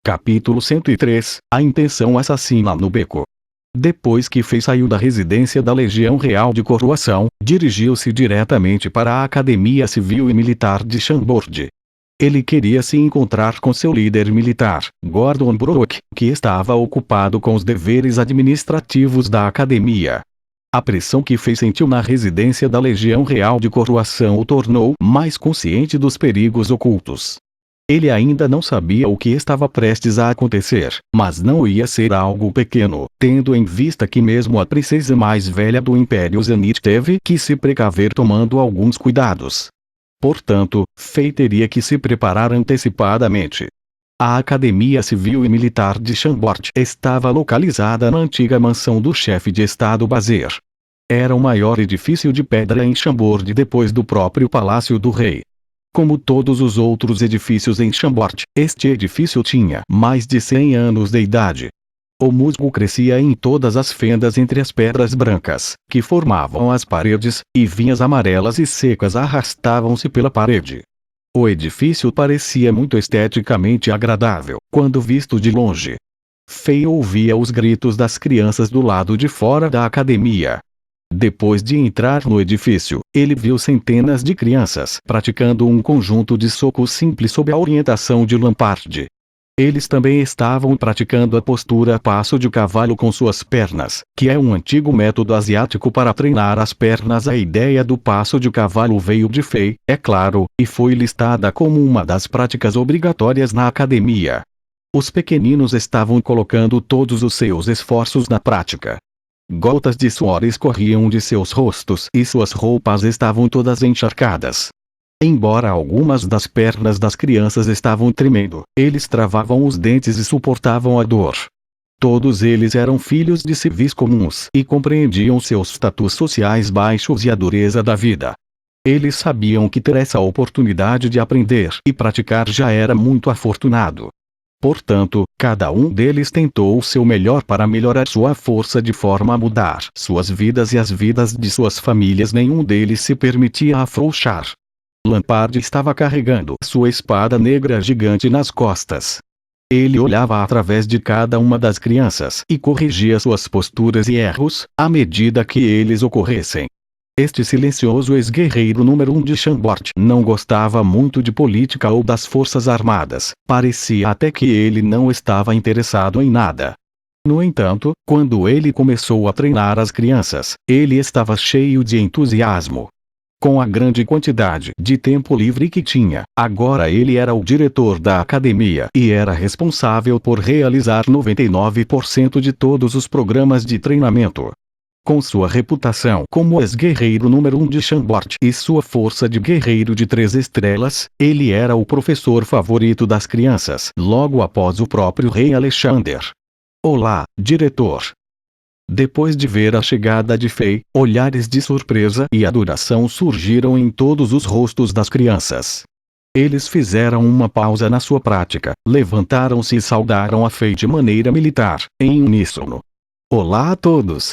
Capítulo 103 A intenção assassina no beco. Depois que Fei saiu da residência da Legião Real de Coroação, dirigiu-se diretamente para a Academia Civil e Militar de Chambord. Ele queria se encontrar com seu líder militar, Gordon Brook, que estava ocupado com os deveres administrativos da academia. A pressão que Fei sentiu na residência da Legião Real de Coroação o tornou mais consciente dos perigos ocultos. Ele ainda não sabia o que estava prestes a acontecer, mas não ia ser algo pequeno, tendo em vista que mesmo a princesa mais velha do Império Zenith teve que se precaver tomando alguns cuidados. Portanto, Fei teria que se preparar antecipadamente. A Academia Civil e Militar de Chambord estava localizada na antiga mansão do chefe de Estado Bazer. Era o maior edifício de pedra em Chambord depois do próprio Palácio do Rei. Como todos os outros edifícios em Chambord, este edifício tinha mais de 100 anos de idade. O musgo crescia em todas as fendas entre as pedras brancas, que formavam as paredes, e vinhas amarelas e secas arrastavam-se pela parede. O edifício parecia muito esteticamente agradável, quando visto de longe. Fei ouvia os gritos das crianças do lado de fora da academia. Depois de entrar no edifício, ele viu centenas de crianças praticando um conjunto de socos simples sob a orientação de Lampard. Eles também estavam praticando a postura passo de cavalo com suas pernas, que é um antigo método asiático para treinar as pernas. A ideia do passo de cavalo veio de Fei, é claro, e foi listada como uma das práticas obrigatórias na academia. Os pequeninos estavam colocando todos os seus esforços na prática. Gotas de suor escorriam de seus rostos e suas roupas estavam todas encharcadas. Embora algumas das pernas das crianças estavam tremendo, eles travavam os dentes e suportavam a dor. Todos eles eram filhos de civis comuns e compreendiam seus status sociais baixos e a dureza da vida. Eles sabiam que ter essa oportunidade de aprender e praticar já era muito afortunado. Portanto, cada um deles tentou o seu melhor para melhorar sua força de forma a mudar suas vidas e as vidas de suas famílias. Nenhum deles se permitia afrouxar. Lampard estava carregando sua espada negra gigante nas costas. Ele olhava através de cada uma das crianças e corrigia suas posturas e erros, à medida que eles ocorressem. Este silencioso ex-guerreiro número 1 de Chambord não gostava muito de política ou das forças armadas, parecia até que ele não estava interessado em nada. No entanto, quando ele começou a treinar as crianças, ele estava cheio de entusiasmo. Com a grande quantidade de tempo livre que tinha, agora ele era o diretor da academia e era responsável por realizar 99% de todos os programas de treinamento. Com sua reputação como ex-guerreiro número 1 de Chambord e sua força de guerreiro de 3 estrelas, ele era o professor favorito das crianças, logo após o próprio rei Alexander. Olá, diretor. Depois de ver a chegada de Fei, olhares de surpresa e adoração surgiram em todos os rostos das crianças. Eles fizeram uma pausa na sua prática, levantaram-se e saudaram a Fei de maneira militar, em uníssono. Olá a todos!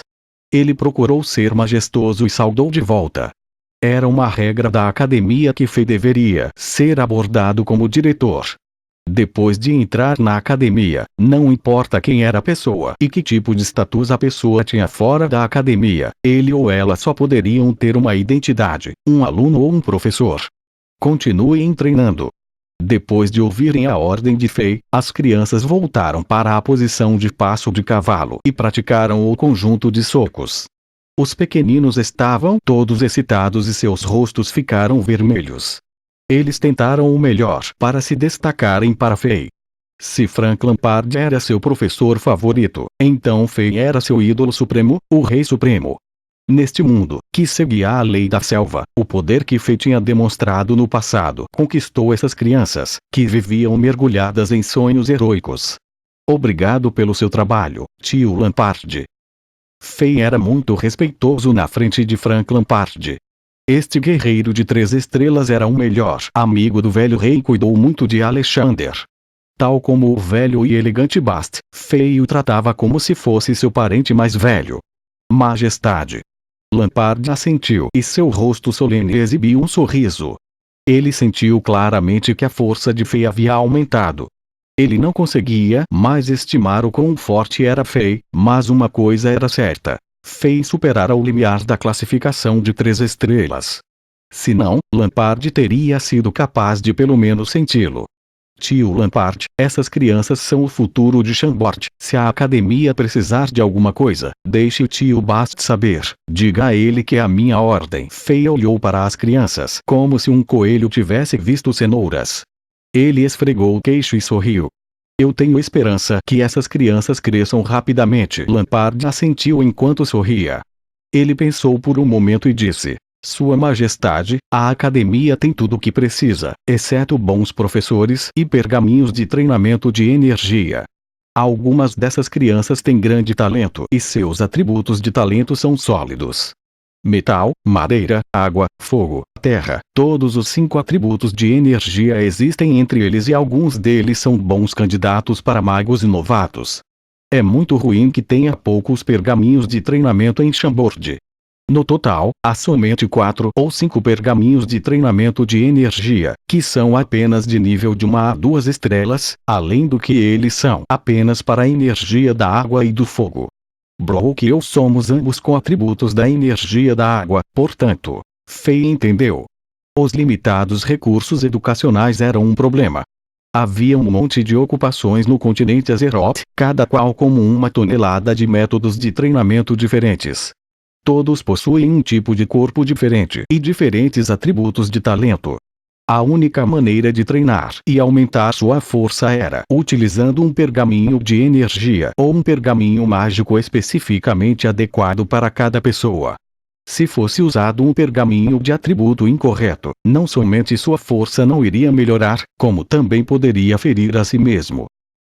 Ele procurou ser majestoso e saudou de volta. Era uma regra da academia que Fei deveria ser abordado como diretor. Depois de entrar na academia, não importa quem era a pessoa e que tipo de status a pessoa tinha fora da academia, ele ou ela só poderiam ter uma identidade, um aluno ou um professor. Continuem treinando. Depois de ouvirem a ordem de Fei, as crianças voltaram para a posição de passo de cavalo e praticaram o conjunto de socos. Os pequeninos estavam todos excitados e seus rostos ficaram vermelhos. Eles tentaram o melhor para se destacarem para Fei. Se Frank Lampard era seu professor favorito, então Fei era seu ídolo supremo, o Rei Supremo. Neste mundo, que seguia a lei da selva, o poder que Fei tinha demonstrado no passado conquistou essas crianças, que viviam mergulhadas em sonhos heróicos. Obrigado pelo seu trabalho, tio Lampard. Fei era muito respeitoso na frente de Frank Lampard. Este guerreiro de 3 estrelas era o melhor amigo do velho rei e cuidou muito de Alexander. Tal como o velho e elegante Bast, Fei o tratava como se fosse seu parente mais velho. Majestade. Lampard assentiu e seu rosto solene exibiu um sorriso. Ele sentiu claramente que a força de Fei havia aumentado. Ele não conseguia mais estimar o quão forte era Fei, mas uma coisa era certa. Fei superara o limiar da classificação de 3 estrelas. Se não, Lampard teria sido capaz de pelo menos senti-lo. Tio Lampard, essas crianças são o futuro de Chambord. Se a academia precisar de alguma coisa, deixe o tio Bast saber. Diga a ele que é a minha ordem. Fei olhou para as crianças como se um coelho tivesse visto cenouras. Ele esfregou o queixo e sorriu. Eu tenho esperança que essas crianças cresçam rapidamente. Lampard assentiu enquanto sorria. Ele pensou por um momento e disse: Sua Majestade, a academia tem tudo o que precisa, exceto bons professores e pergaminhos de treinamento de energia. Algumas dessas crianças têm grande talento e seus atributos de talento são sólidos. Metal, madeira, água, fogo, terra, todos os 5 atributos de energia existem entre eles e alguns deles são bons candidatos para magos e novatos. É muito ruim que tenha poucos pergaminhos de treinamento em Chambord. No total, há somente 4 ou 5 pergaminhos de treinamento de energia, que são apenas de nível de 1 a 2 estrelas, além do que eles são apenas para a energia da água e do fogo. Brook e eu somos ambos com atributos da energia da água, portanto. Fei entendeu. Os limitados recursos educacionais eram um problema. Havia um monte de ocupações no continente Azeroth, cada qual com 1 tonelada de métodos de treinamento diferentes. Todos possuem um tipo de corpo diferente e diferentes atributos de talento. A única maneira de treinar e aumentar sua força era utilizando um pergaminho de energia ou um pergaminho mágico especificamente adequado para cada pessoa. Se fosse usado um pergaminho de atributo incorreto, não somente sua força não iria melhorar, como também poderia ferir a si mesmo.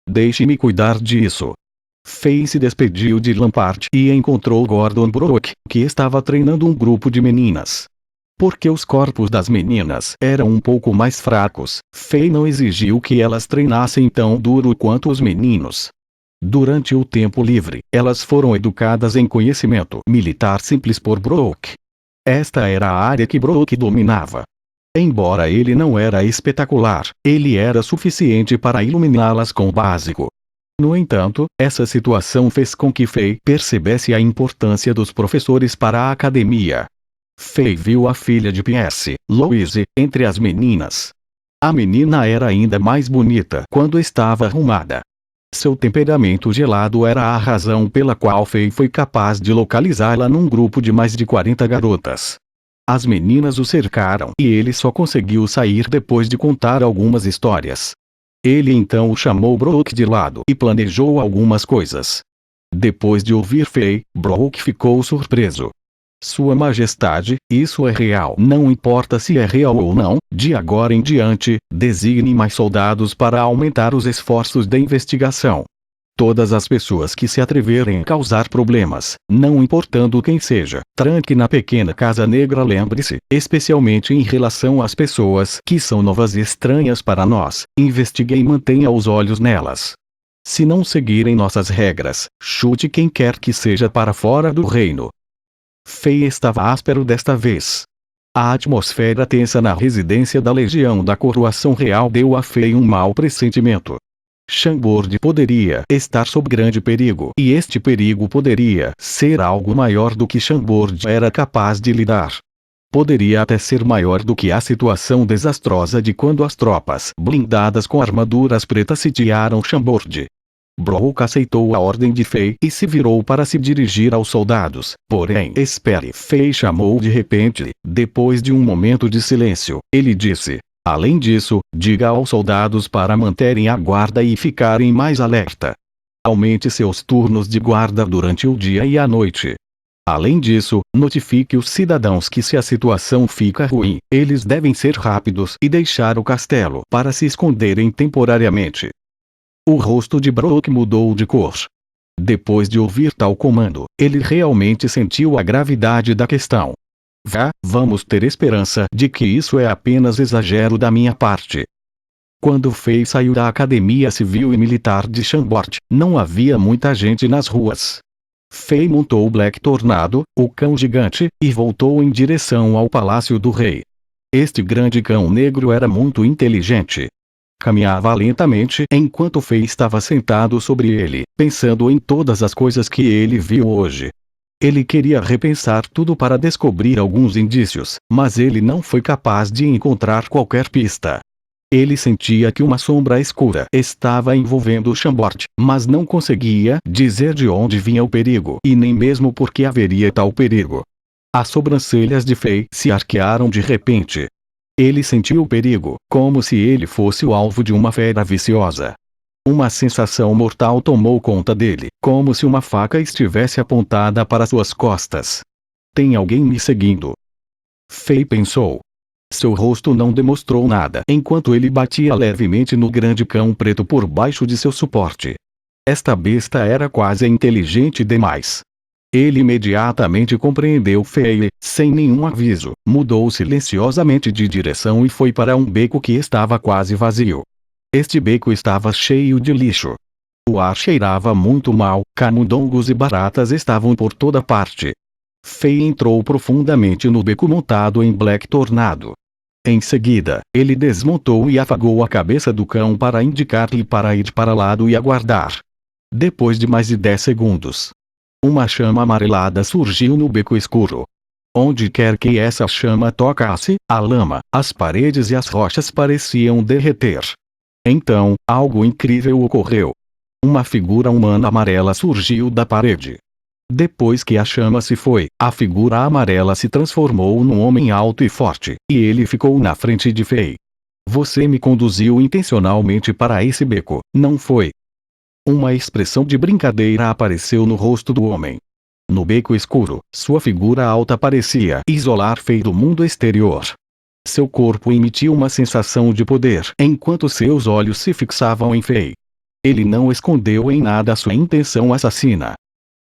Deixe-me cuidar disso. Fei se despediu de Lampard e encontrou Gordon Brook, que estava treinando um grupo de meninas. Porque os corpos das meninas eram um pouco mais fracos, Fei não exigiu que elas treinassem tão duro quanto os meninos. Durante o tempo livre, elas foram educadas em conhecimento militar simples por Brook. Esta era a área que Brook dominava. Embora ele não era espetacular, ele era suficiente para iluminá-las com o básico. No entanto, essa situação fez com que Fei percebesse a importância dos professores para a academia. Fei viu a filha de Pierce, Louise, entre as meninas. A menina era ainda mais bonita quando estava arrumada. Seu temperamento gelado era a razão pela qual Fei foi capaz de localizá-la num grupo de mais de 40 garotas. As meninas o cercaram e ele só conseguiu sair depois de contar algumas histórias. Ele então o chamou Brook de lado e planejou algumas coisas. Depois de ouvir Fei, Brook ficou surpreso. Sua Majestade, isso é real. Não importa se é real ou não, de agora em diante, designe mais soldados para aumentar os esforços de investigação. Todas as pessoas que se atreverem a causar problemas, não importando quem seja, tranque na pequena casa negra. Lembre-se, especialmente em relação às pessoas que são novas e estranhas para nós, investigue e mantenha os olhos nelas. Se não seguirem nossas regras, chute quem quer que seja para fora do reino. Fei estava áspero desta vez. A atmosfera tensa na residência da Legião da Coroação Real deu a Fei um mau pressentimento. Chambord poderia estar sob grande perigo e este perigo poderia ser algo maior do que Chambord era capaz de lidar. Poderia até ser maior do que a situação desastrosa de quando as tropas blindadas com armaduras pretas sitiaram Chambord. Brook aceitou a ordem de Fei e se virou para se dirigir aos soldados. Porém, espere. Fei chamou de repente, depois de um momento de silêncio. Ele disse: além disso, diga aos soldados para manterem a guarda e ficarem mais alerta. Aumente seus turnos de guarda durante o dia e a noite. Além disso, notifique os cidadãos que se a situação fica ruim, eles devem ser rápidos e deixar o castelo para se esconderem temporariamente. O rosto de Brook mudou de cor. Depois de ouvir tal comando, ele realmente sentiu a gravidade da questão. Vamos ter esperança de que isso é apenas exagero da minha parte. Quando Fei saiu da Academia Civil e Militar de Chambord, não havia muita gente nas ruas. Fei montou o Black Tornado, o cão gigante, e voltou em direção ao Palácio do Rei. Este grande cão negro era muito inteligente. Caminhava lentamente enquanto Fei estava sentado sobre ele, pensando em todas as coisas que ele viu hoje. Ele queria repensar tudo para descobrir alguns indícios, mas ele não foi capaz de encontrar qualquer pista. Ele sentia que uma sombra escura estava envolvendo o Chambord, mas não conseguia dizer de onde vinha o perigo e nem mesmo por que haveria tal perigo. As sobrancelhas de Fei se arquearam de repente. Ele sentiu o perigo, como se ele fosse o alvo de uma fera viciosa. Uma sensação mortal tomou conta dele, como se uma faca estivesse apontada para suas costas. Tem alguém me seguindo? Fei pensou. Seu rosto não demonstrou nada enquanto ele batia levemente no grande cão preto por baixo de seu suporte. Esta besta era quase inteligente demais. Ele imediatamente compreendeu Fei e, sem nenhum aviso, mudou silenciosamente de direção e foi para um beco que estava quase vazio. Este beco estava cheio de lixo. O ar cheirava muito mal, camundongos e baratas estavam por toda parte. Fei entrou profundamente no beco montado em Black Tornado. Em seguida, ele desmontou e afagou a cabeça do cão para indicar-lhe para ir para lado e aguardar. Depois de mais de 10 segundos, uma chama amarelada surgiu no beco escuro. Onde quer que essa chama tocasse, a lama, as paredes e as rochas pareciam derreter. Então, algo incrível ocorreu. Uma figura humana amarela surgiu da parede. Depois que a chama se foi, a figura amarela se transformou num homem alto e forte, e ele ficou na frente de Fei. Você me conduziu intencionalmente para esse beco, não foi? Uma expressão de brincadeira apareceu no rosto do homem. No beco escuro, sua figura alta parecia isolar Fei do mundo exterior. Seu corpo emitiu uma sensação de poder enquanto seus olhos se fixavam em Fei. Ele não escondeu em nada sua intenção assassina.